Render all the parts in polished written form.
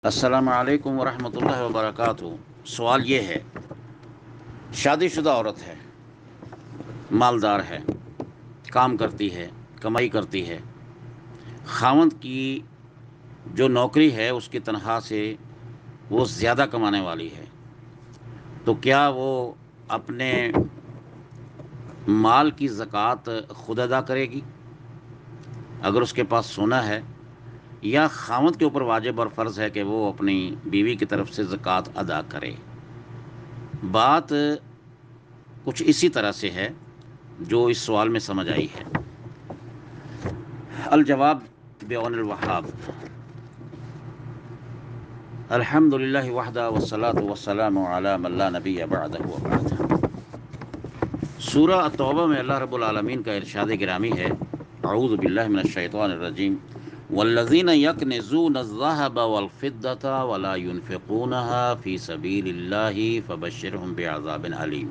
السلام علیکم ورحمۃ اللہ وبرکاتہ۔ سوال یہ ہے، شادی شدہ عورت ہے، مالدار ہے، کام کرتی ہے، کمائی کرتی ہے، خاوند کی جو نوکری ہے اس کی تنخواہ سے وہ زیادہ کمانے والی ہے، تو کیا وہ اپنے مال کی زکوٰۃ خود ادا کرے گی اگر اس کے پاس سونا ہے، یا خاوند کے اوپر واجب اور فرض ہے کہ وہ اپنی بیوی کی طرف سے زکوٰۃ ادا کرے؟ بات کچھ اسی طرح سے ہے جو اس سوال میں سمجھ آئی ہے۔ الجواب بعون الوہاب۔ الحمد للہ وحدہ والصلاۃ والسلام علی من لا نبی بعدہ وبعد۔ سورہ التوبہ میں اللہ رب العالمین کا ارشاد گرامی ہے، اعوذ باللہ من الشیطان الرجیم، والذین یکنزون الذہب والفضة ولا ينفقونها فی سبیل اللہ فبشرہم بعذاب علیم۔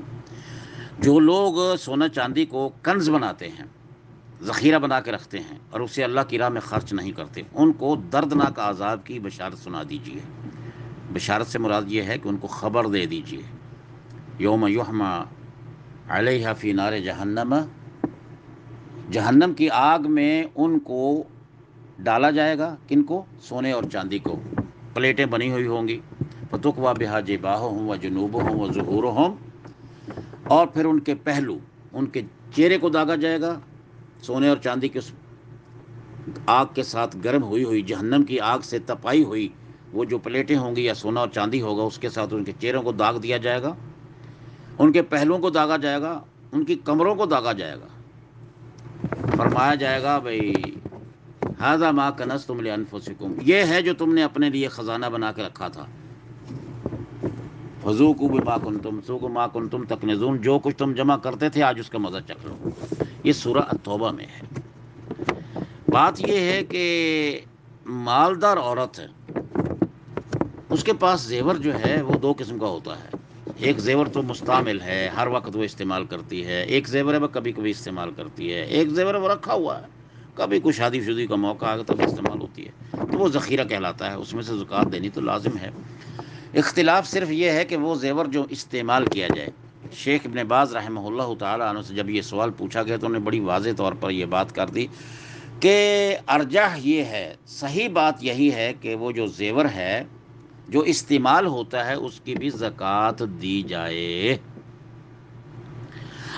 جو لوگ سونا چاندی کو کنز بناتے ہیں، ذخیرہ بنا کے رکھتے ہیں اور اسے اللہ کی راہ میں خرچ نہیں کرتے، ان کو دردناک عذاب کی بشارت سنا دیجیے۔ بشارت سے مراد یہ ہے کہ ان کو خبر دے دیجیے، یوم یحمى علیہا فی نار جہنم، جہنم کی آگ میں ان کو ڈالا جائے گا۔ کن کو؟ سونے اور چاندی کو۔ پلیٹیں بنی ہوئی ہوں گی، فتقویٰ بہا جباہہم وجنوبہم وظہورہم، اور پھر ان کے پہلو، ان کے چہرے کو داغا جائے گا سونے اور چاندی کے اس آگ کے ساتھ، گرم ہوئی ہوئی جہنم کی آگ سے تپائی ہوئی وہ جو پلیٹیں ہوں گی یا سونا اور چاندی ہوگا، اس کے ساتھ ان کے چہروں کو داغ دیا جائے گا، ان کے پہلوؤں کو داغا جائے گا، ان کی کمروں کو داغا جائے گا۔ فرمایا جائے گا، بھئی ھذا ما کنزتم لانفسکم، یہ ہے جو تم نے اپنے لیے خزانہ بنا کے رکھا تھا۔ فذوقوا بما کنتم، ذوقوا ما کنتم تکنزون، جو کچھ تم جمع کرتے تھے آج اس کا مزہ چکھ لو۔ یہ سورہ التوبہ میں ہے۔ بات یہ ہے کہ مالدار عورت ہے، اس کے پاس زیور جو ہے وہ دو قسم کا ہوتا ہے۔ ایک زیور تو مستعمل ہے، ہر وقت وہ استعمال کرتی ہے، ایک زیور ہے وہ کبھی کبھی استعمال کرتی ہے، ایک زیور وہ رکھا ہوا ہے، کبھی کوئی شادی شدی کا موقع آئے تب استعمال ہوتی ہے، تو وہ ذخیرہ کہلاتا ہے، اس میں سے زکوٰۃ دینی تو لازم ہے۔ اختلاف صرف یہ ہے کہ وہ زیور جو استعمال کیا جائے۔ شیخ ابن باز رحمہ اللہ تعالی عنہ سے جب یہ سوال پوچھا گیا تو انہوں نے بڑی واضح طور پر یہ بات کر دی کہ ارجح یہ ہے، صحیح بات یہی ہے کہ وہ جو زیور ہے جو استعمال ہوتا ہے اس کی بھی زکوٰۃ دی جائے۔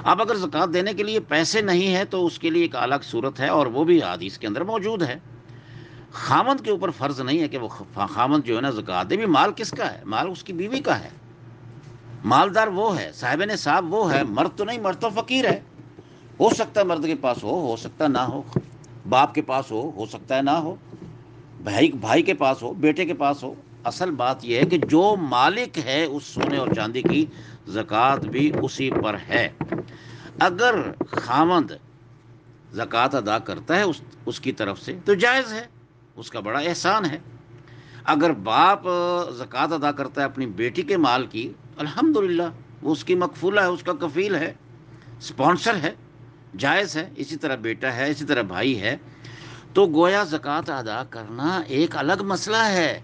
اب اگر زکوٰۃ دینے کے لیے پیسے نہیں ہے تو اس کے لیے ایک الگ صورت ہے، اور وہ بھی حدیث کے اندر موجود ہے۔ خاوند کے اوپر فرض نہیں ہے کہ وہ خاوند جو ہے نا زکوٰۃ دے۔ بھی مال کس کا ہے؟ مال اس کی بیوی کا ہے، مالدار وہ ہے، صاحب نصاب وہ ہے، مرد تو نہیں، مرد تو فقیر ہے۔ ہو سکتا ہے مرد کے پاس ہو سکتا ہے نہ ہو، باپ کے پاس ہو سکتا ہے نہ ہو، بھائی کے پاس ہو، بیٹے کے پاس ہو۔ اصل بات یہ ہے کہ جو مالک ہے اس سونے اور چاندی کی، زکوٰۃ بھی اسی پر ہے۔ اگر خاوند زکوٰۃ ادا کرتا ہے اس کی طرف سے تو جائز ہے، اس کا بڑا احسان ہے۔ اگر باپ زکوٰۃ ادا کرتا ہے اپنی بیٹی کے مال کی، الحمدللہ، وہ اس کی مکفولہ ہے، اس کا کفیل ہے، سپانسر ہے، جائز ہے۔ اسی طرح بیٹا ہے، اسی طرح بھائی ہے۔ تو گویا زکوٰۃ ادا کرنا ایک الگ مسئلہ ہے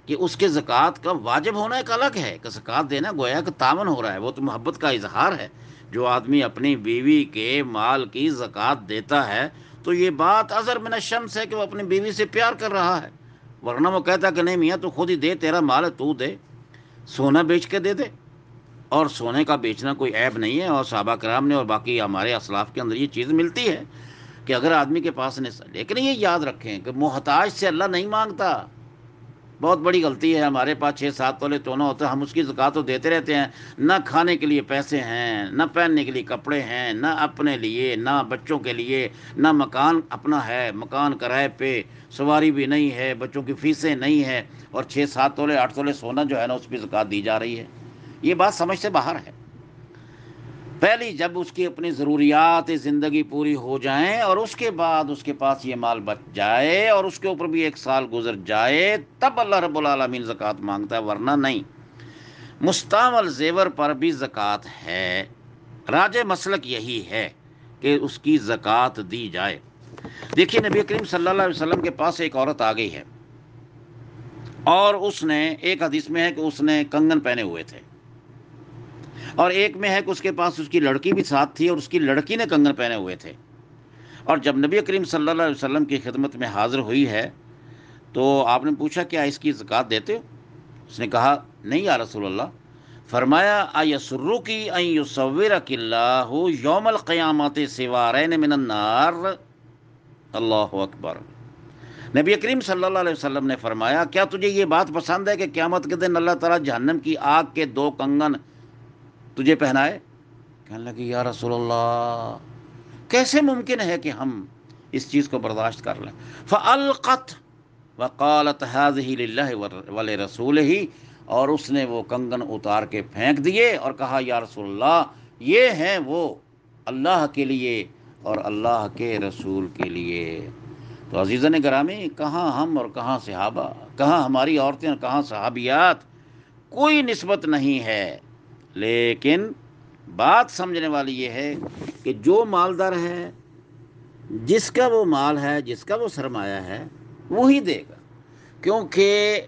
کہ اس کے زکوٰۃ کا واجب ہونا ایک الگ ہے، کہ زکوٰۃ دینا گویا کہ تعاون ہو رہا ہے، وہ تو محبت کا اظہار ہے۔ جو آدمی اپنی بیوی کے مال کی زکوٰۃ دیتا ہے تو یہ بات اظہر من الشمس ہے کہ وہ اپنی بیوی سے پیار کر رہا ہے، ورنہ وہ کہتا کہ نہیں میاں تو خود ہی دے، تیرا مال ہے تو دے، سونا بیچ کے دے دے۔ اور سونے کا بیچنا کوئی عیب نہیں ہے، اور صحابہ کرام نے اور باقی ہمارے اسلاف کے اندر یہ چیز ملتی ہے کہ اگر آدمی کے پاس نہیں، لیکن یہ یاد رکھیں کہ محتاج سے اللہ نہیں مانگتا۔ بہت بڑی غلطی ہے، ہمارے پاس 6-7 تولے سونا ہوتا ہے، ہم اس کی زکوٰۃ تو دیتے رہتے ہیں، نہ کھانے کے لیے پیسے ہیں، نہ پہننے کے لیے کپڑے ہیں، نہ اپنے لیے، نہ بچوں کے لیے، نہ مکان اپنا ہے، مکان کرائے پہ، سواری بھی نہیں ہے، بچوں کی فیسیں نہیں ہے، اور 6-7 تولے 8 تولے سونا جو ہے نا اس پہ زکوٰۃ دی جا رہی ہے۔ یہ بات سمجھ سے باہر ہے۔ پہلی جب اس کی اپنی ضروریات زندگی پوری ہو جائیں اور اس کے بعد اس کے پاس یہ مال بچ جائے اور اس کے اوپر بھی 1 سال گزر جائے، تب اللہ رب العالمین زکوٰۃ مانگتا ہے، ورنہ نہیں۔ مستعمل زیور پر بھی زکوٰۃ ہے، راجح مسلک یہی ہے کہ اس کی زکوٰۃ دی جائے۔ دیکھیے نبی کریم صلی اللہ علیہ وسلم کے پاس ایک عورت آ گئی ہے، اور اس نے ایک حدیث میں ہے کہ اس نے کنگن پہنے ہوئے تھے، اور ایک میں ہے کہ اس کے پاس اس کی لڑکی بھی ساتھ تھی اور اس کی لڑکی نے کنگن پہنے ہوئے تھے۔ اور جب نبی کریم صلی اللہ علیہ وسلم کی خدمت میں حاضر ہوئی ہے تو آپ نے پوچھا کیا اس کی زکوٰۃ دیتے ہو؟ اس نے کہا نہیں یا رسول اللہ۔ فرمایا ایسرکی ان یصورک اللہ یوم القیامت سوارین من النار۔ اللہ اکبر۔ نبی کریم صلی اللہ علیہ وسلم نے فرمایا کیا تجھے یہ بات پسند ہے کہ قیامت کے دن اللہ تعالیٰ جہنم کی آگ کے 2 کنگن تجھے پہنائے؟ کہنے لگے یا رسول اللہ کیسے ممکن ہے کہ ہم اس چیز کو برداشت کر لیں؟ فَأَلْقَتْ وَقَالَتْ هَذِهِ لِلَّهِ وَلِرَسُولِهِ، اور اس نے وہ کنگن اتار کے پھینک دیے اور کہا یا رسول اللہ یہ ہیں وہ اللہ کے لیے اور اللہ کے رسول کے لیے۔ تو عزیزان گرامی، کہاں ہم اور کہاں صحابہ، کہاں ہماری عورتیں اور کہاں صحابیات، کوئی نسبت نہیں ہے۔ لیکن بات سمجھنے والی یہ ہے کہ جو مالدار ہے، جس کا وہ مال ہے، جس کا وہ سرمایہ ہے، وہی دے گا، کیونکہ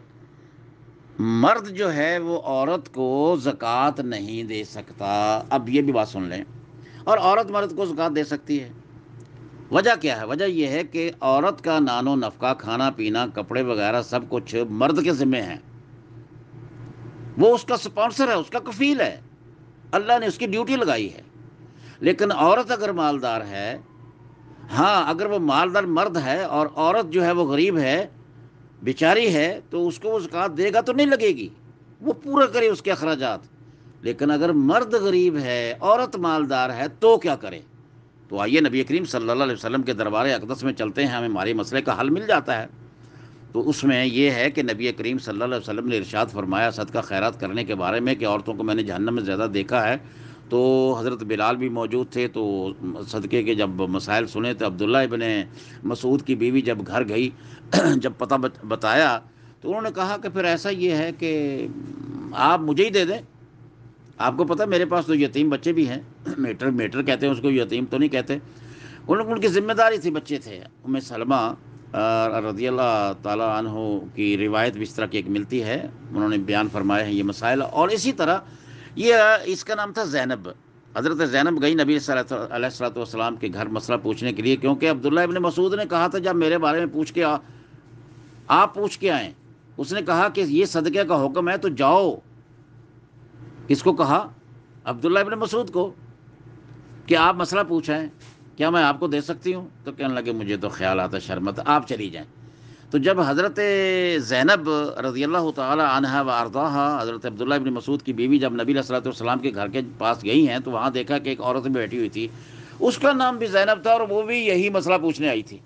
مرد جو ہے وہ عورت کو زکوٰۃ نہیں دے سکتا۔ اب یہ بھی بات سن لیں، اور عورت مرد کو زکوٰۃ دے سکتی ہے۔ وجہ کیا ہے؟ وجہ یہ ہے کہ عورت کا نان و نفقہ، کھانا پینا، کپڑے وغیرہ سب کچھ مرد کے ذمہ ہیں، وہ اس کا سپانسر ہے، اس کا کفیل ہے، اللہ نے اس کی ڈیوٹی لگائی ہے۔ لیکن عورت اگر مالدار ہے، ہاں اگر وہ مالدار مرد ہے اور عورت جو ہے وہ غریب ہے، بیچاری ہے، تو اس کو وہ زکوٰۃ دے گا تو نہیں لگے گی، وہ پورا کرے اس کے اخراجات۔ لیکن اگر مرد غریب ہے، عورت مالدار ہے، تو کیا کرے؟ تو آئیے نبی کریم صلی اللہ علیہ وسلم کے دربار اقدس میں چلتے ہیں، ہمیں ہمارے مسئلے کا حل مل جاتا ہے۔ تو اس میں یہ ہے کہ نبی کریم صلی اللہ علیہ وسلم نے ارشاد فرمایا صدقہ خیرات کرنے کے بارے میں کہ عورتوں کو میں نے جہنم میں زیادہ دیکھا ہے۔ تو حضرت بلال بھی موجود تھے، تو صدقے کے جب مسائل سنے تو عبداللہ ابن مسعود کی بیوی جب گھر گئی جب پتہ بتایا تو انہوں نے کہا کہ پھر ایسا یہ ہے کہ آپ مجھے ہی دے دیں، آپ کو پتہ میرے پاس تو یتیم بچے بھی ہیں، میٹر کہتے ہیں اس کو، یتیم تو نہیں کہتے۔ ان کی ذمہ داری تھی، بچے تھے۔ ام سلمہ رضی اللہ تعالیٰ عنہ کی روایت بھی اس طرح کی ایک ملتی ہے، انہوں نے بیان فرمائے ہیں یہ مسائل۔ اور اسی طرح اس کا نام تھا زینب۔ حضرت زینب گئی نبی علیہ الصلوۃ والسلام کے گھر مسئلہ پوچھنے کے لیے، کیونکہ عبداللہ ابن مسعود نے کہا تھا جب میرے بارے میں آپ پوچھ کے آئیں۔ اس نے کہا کہ یہ صدقے کا حکم ہے تو جاؤ۔ کس کو کہا؟ عبداللہ ابن مسعود کو، کہ آپ مسئلہ پوچھیں، کیا میں آپ کو دے سکتی ہوں؟ تو کہنے لگے مجھے تو خیال آتا شرمت، آپ چلی جائیں۔ تو جب حضرت زینب رضی اللہ تعالی عنہا و ارضاہا، حضرت عبداللہ ابن مسعود کی بیوی جب نبی علیہ الصلوۃ والسلام کے گھر کے پاس گئی ہیں تو وہاں دیکھا کہ ایک عورت بیٹھی ہوئی تھی، اس کا نام بھی زینب تھا اور وہ بھی یہی مسئلہ پوچھنے آئی تھی۔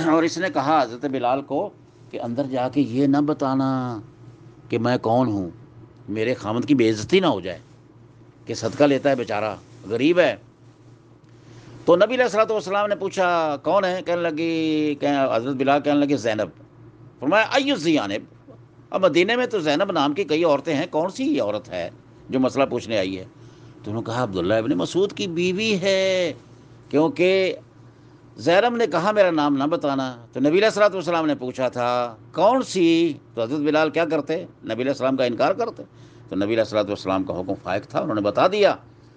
اور اس نے کہا حضرت بلال کو کہ اندر جا کے یہ نہ بتانا کہ میں کون ہوں، میرے خامد کی بے عزتی نہ ہو جائے کہ صدقہ لیتا ہے بیچارہ، غریب ہے۔ تو نبی علیہ الصلوۃ والسلام نے پوچھا کون ہے؟ کہنے لگی حضرت بلال کہنے لگے زینب۔ فرمایا ایو زینب، اب مدینے میں تو زینب نام کی کئی عورتیں ہیں، کون سی یہ عورت ہے جو مسئلہ پوچھنے آئی ہے؟ تو انہوں نے کہا عبداللہ ابن مسعود کی بیوی ہے، کیونکہ زینب نے کہا میرا نام نہ بتانا۔ تو نبی علیہ الصلوۃ والسلام نے پوچھا تھا کون سی؟ تو حضرت بلال کیا کرتے؟ نبی علیہ السلام کا انکار کرتے؟ تو نبی علیہ الصلوۃ والسلام کا حکم فائق تھا، انہوں نے بتا دیا۔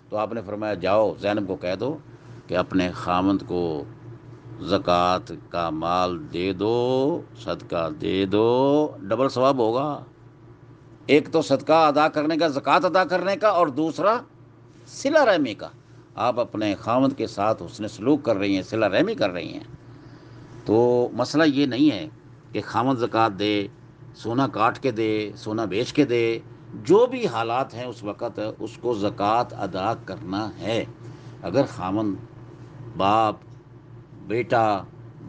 تو آپ نے فرمایا جاؤ زینب کو کہہ دو کہ اپنے خامند کو زکوٰۃ کا مال دے دو، صدقہ دے دو، ڈبل ثواب ہوگا۔ ایک تو صدقہ ادا کرنے کا، زکوٰۃ ادا کرنے کا، اور دوسرا صلہ رحمی کا۔ آپ اپنے خامند کے ساتھ حسن سلوک کر رہی ہیں، صلہ رحمی کر رہی ہیں۔ تو مسئلہ یہ نہیں ہے کہ خامند زکوٰۃ دے، سونا کاٹ کے دے، سونا بیچ کے دے، جو بھی حالات ہیں اس وقت اس کو زکوٰۃ ادا کرنا ہے۔ اگر خامند، باپ، بیٹا،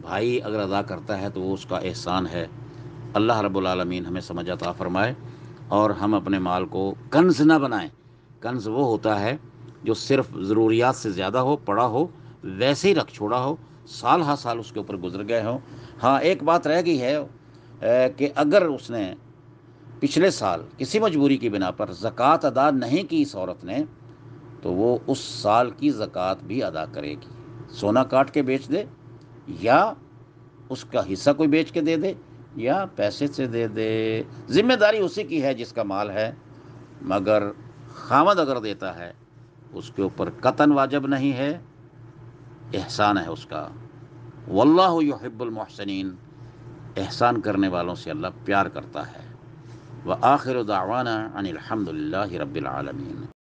بھائی اگر ادا کرتا ہے تو وہ اس کا احسان ہے۔ اللہ رب العالمین ہمیں سمجھ عطا فرمائے اور ہم اپنے مال کو کنز نہ بنائیں۔ کنز وہ ہوتا ہے جو صرف ضروریات سے زیادہ ہو، پڑا ہو، ویسے ہی رکھ چھوڑا ہو، سال ہا سال اس کے اوپر گزر گئے ہوں۔ ہاں ایک بات رہ گئی ہے کہ اگر اس نے پچھلے سال کسی مجبوری کی بنا پر زکوٰۃ ادا نہیں کی اس عورت نے، تو وہ اس سال کی زکوٰۃ بھی ادا کرے گی۔ سونا کاٹ کے بیچ دے یا اس کا حصہ کوئی بیچ کے دے دے، یا پیسے سے دے دے، ذمہ داری اسی کی ہے جس کا مال ہے، مگر خامد اگر دیتا ہے اس کے اوپر قطعاً واجب نہیں ہے، احسان ہے اس کا۔ واللہ یحب المحسنین، احسان کرنے والوں سے اللہ پیار کرتا ہے۔ وآخر دعوانا ان الحمد للہ رب العالمین۔